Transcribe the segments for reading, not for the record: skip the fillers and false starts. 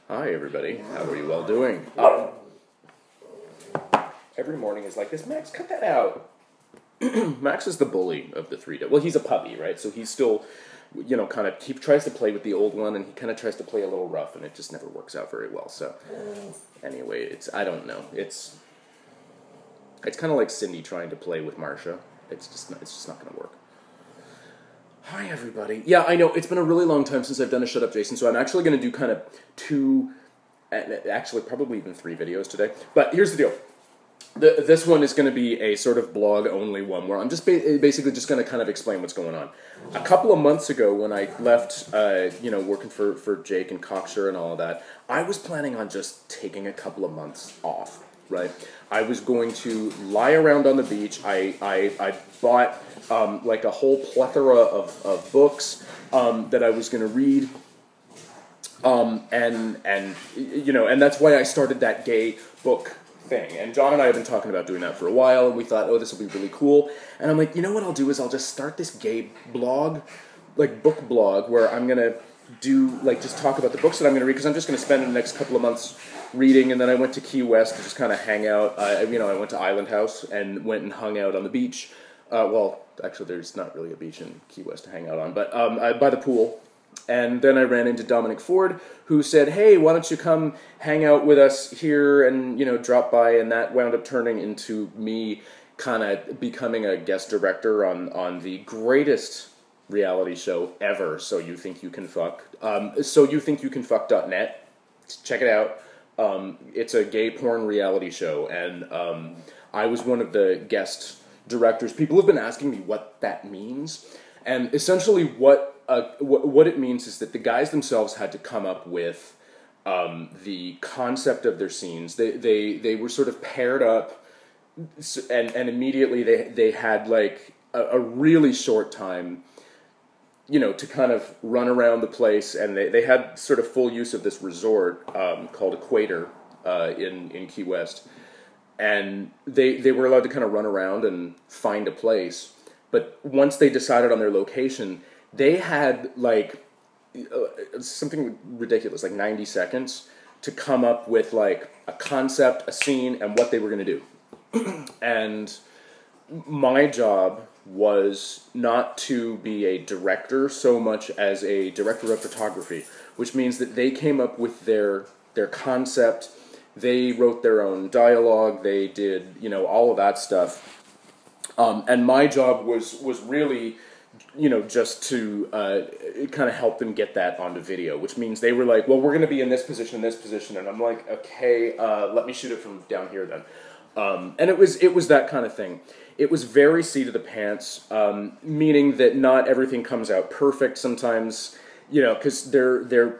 Hi everybody, how are you all doing? Every morning is like this. Max, cut that out. Max is the bully of the three. Well, he's a puppy, right? So he's still, kind of, he tries to play with the old one, and he kind of tries to play a little rough, and it just never works out very well. So anyway, I don't know. It's kind of like Cindy trying to play with Marcia. It's just not going to work. Hi, everybody. Yeah, I know, it's been a really long time since I've done a Shut Up, Jason, so I'm actually going to do kind of two, actually probably even 3 videos today. But here's the deal. This one is going to be a sort of blog-only one where I'm just basically just going to kind of explain what's going on. A couple of months ago when I left, working for Jake and Cocksure and all of that, I was planning on just taking a couple of months off, right? I was going to lie around on the beach. I bought like a whole plethora of books that I was going to read, and that's why I started that gay book thing. And John and I have been talking about doing that for a while, and we thought, oh, this will be really cool. And I'm like, you know what I'll do is I'll just start this gay blog, like book blog, where I'm gonna do like just talk about the books that I'm gonna read, because I'm just gonna spend the next couple of months reading. And then I went to Key West to just kind of hang out. I went to Island House and went and hung out on the beach. Well, actually, there's not really a beach in Key West to hang out on, but by the pool. And then I ran into Dominic Ford, who said, hey, why don't you come hang out with us here and, drop by. And that wound up turning into me kind of becoming a guest director on the greatest reality show ever, So You Think You Can Fuck. So You Think You Can Fuck.net. Check it out. It's a gay porn reality show, and I was one of the guest directors. People have been asking me what that means, and essentially what it means is that the guys themselves had to come up with the concept of their scenes. They were sort of paired up, and immediately they had like a really short time, to kind of run around the place, and they had sort of full use of this resort called Equator in Key West, and they were allowed to kind of run around and find a place. But once they decided on their location, they had like something ridiculous, like 90 seconds to come up with like a concept, a scene, and what they were going to do. And my job was not to be a director so much as a director of photography, which means that they came up with their concept, they wrote their own dialogue, they did, all of that stuff. And my job was really, just to kind of help them get that onto video, which means they were like, well, we're going to be in this position, and I'm like, okay, let me shoot it from down here then. And it was that kind of thing. It was very seat of the pants, meaning that not everything comes out perfect sometimes, because they're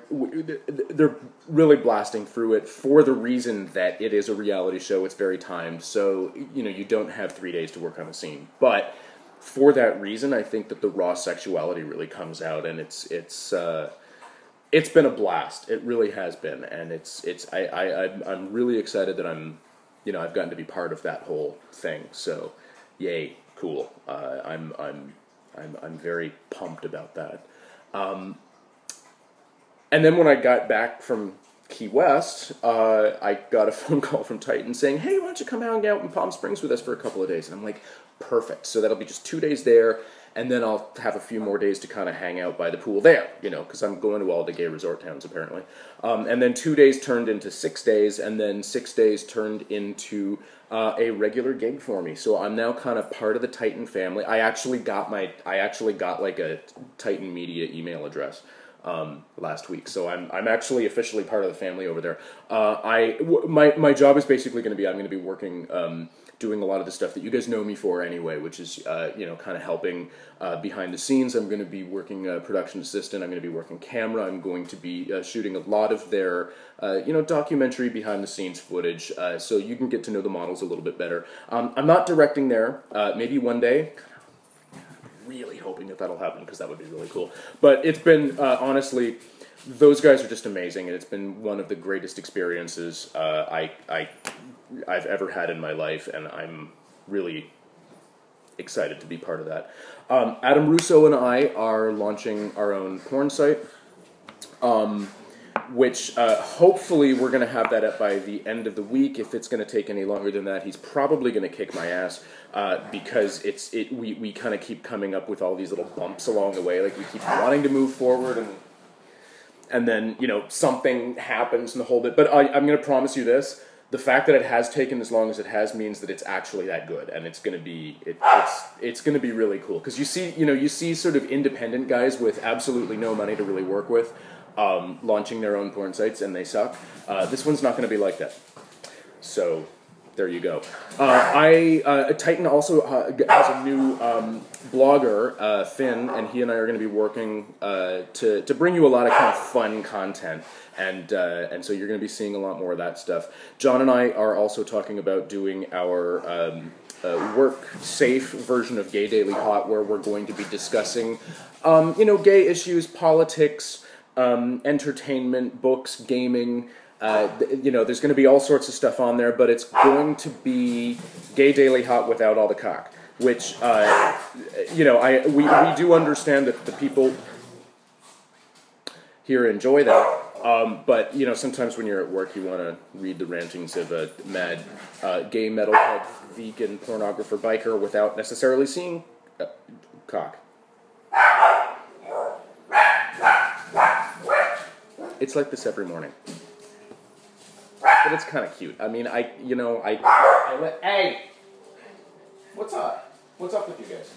really blasting through it for the reason that it is a reality show. It's very timed, so you don't have 3 days to work on a scene. But for that reason, I think that the raw sexuality really comes out, and it's been a blast. It really has been, and I'm really excited that I've gotten to be part of that whole thing. So, yay, cool. I'm very pumped about that. And then when I got back from Key West, I got a phone call from Titan saying, hey, why don't you come hang out in Palm Springs with us for a couple of days? And I'm like, perfect. So that'll be just 2 days there, and then I'll have a few more days to kind of hang out by the pool there, because I'm going to all the gay resort towns, apparently. And then 2 days turned into 6 days, and then 6 days turned into a regular gig for me. So I'm now kind of part of the Titan family. I actually got like a Titan Media email address last week, so I'm actually officially part of the family over there. My job is basically going to be, I'm going to be working, doing a lot of the stuff that you guys know me for anyway, which is kind of helping behind the scenes. I'm going to be working production assistant. I'm going to be working camera. I'm going to be shooting a lot of their documentary behind the scenes footage, so you can get to know the models a little bit better. I'm not directing there. Maybe one day. Really hoping that that'll happen, because that would be really cool. But it's been, honestly, those guys are just amazing, and it's been one of the greatest experiences I've ever had in my life, and I'm really excited to be part of that. Adam Russo and I are launching our own porn site. which hopefully we're going to have that up by the end of the week. If it's going to take any longer than that, he's probably going to kick my ass because we kind of keep coming up with all these little bumps along the way. Like, we keep wanting to move forward, and then, you know, something happens and the whole bit. But I'm going to promise you this. The fact that it has taken as long as it has means that it's actually that good, and it's going to be it's going to be really cool, because you see sort of independent guys with absolutely no money to really work with launching their own porn sites, and they suck. This one's not going to be like that. So there you go. Titan also has a new blogger, Finn, and he and I are going to be working to bring you a lot of kind of fun content, and so you're going to be seeing a lot more of that stuff. John and I are also talking about doing our work-safe version of Gay Daily Hot, where we're going to be discussing, gay issues, politics, entertainment, books, gaming. There's going to be all sorts of stuff on there, but it's going to be Gay Daily Hot without all the cock, which, we do understand that the people here enjoy that, but, sometimes when you're at work, you want to read the rantings of a mad gay metalhead, vegan, pornographer, biker without necessarily seeing cock. It's like this every morning. But it's kind of cute. I mean, hey! What's up? What's up with you guys?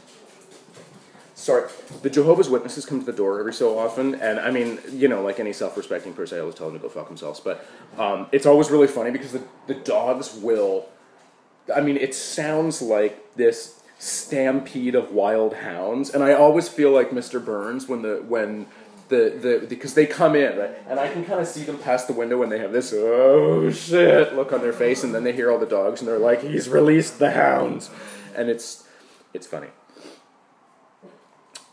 Sorry, the Jehovah's Witnesses come to the door every so often, and I mean, like any self-respecting person, I always tell them to go fuck themselves, but it's always really funny because the dogs will, I mean, it sounds like this stampede of wild hounds, and I always feel like Mr. Burns because they come in, right? And I can kind of see them past the window, and they have this, oh shit, look on their face, and then they hear all the dogs, and they're like, he's released the hounds. And it's funny.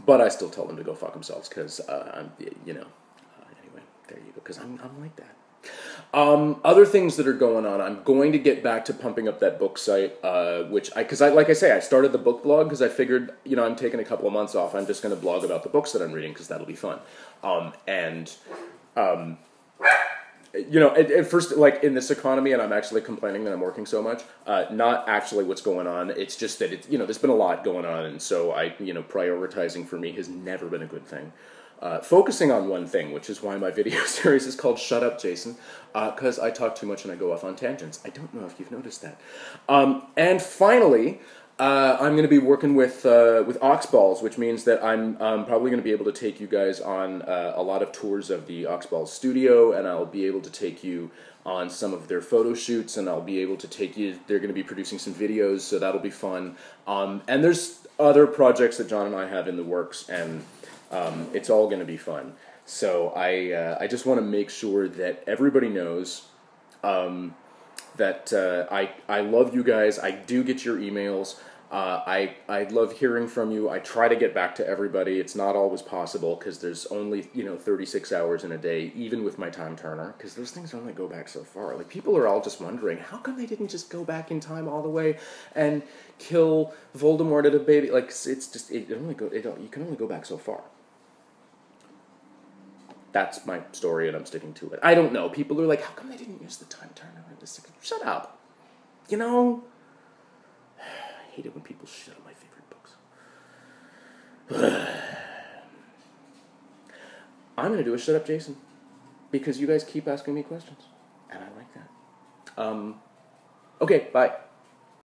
But I still tell them to go fuck themselves, because, anyway, there you go, because I'm like that. Other things that are going on, I'm going to get back to pumping up that book site, because like I say, I started the book blog because I figured, I'm taking a couple of months off. I'm just going to blog about the books that I'm reading because that'll be fun. At first, like, in this economy, and I'm actually complaining that I'm working so much, not actually what's going on. It's just that there's been a lot going on, and so prioritizing for me has never been a good thing. Focusing on one thing, which is why my video series is called Shut Up, Jason, because I talk too much and I go off on tangents. I don't know if you've noticed that. And finally, I'm going to be working with Oxballs, which means that I'm probably going to be able to take you guys on a lot of tours of the Oxballs studio, and I'll be able to take you on some of their photo shoots, and I'll be able to take you, they're going to be producing some videos, so that'll be fun. And there's other projects that John and I have in the works, and it's all going to be fun. So I just want to make sure that everybody knows that I love you guys. I do get your emails. I love hearing from you. I try to get back to everybody. It's not always possible because there's only 36 hours in a day, even with my time turner, because those things only go back so far. Like, people are all just wondering, how come they didn't just go back in time all the way and kill Voldemort at a baby? Like, it's just you can only go back so far. That's my story, and I'm sticking to it. I don't know. People are like, how come they didn't use the time turner? Shut up. I hate it when people shit on my favorite books. I'm going to do a Shut Up, Jason, because you guys keep asking me questions, and I like that. Okay, bye.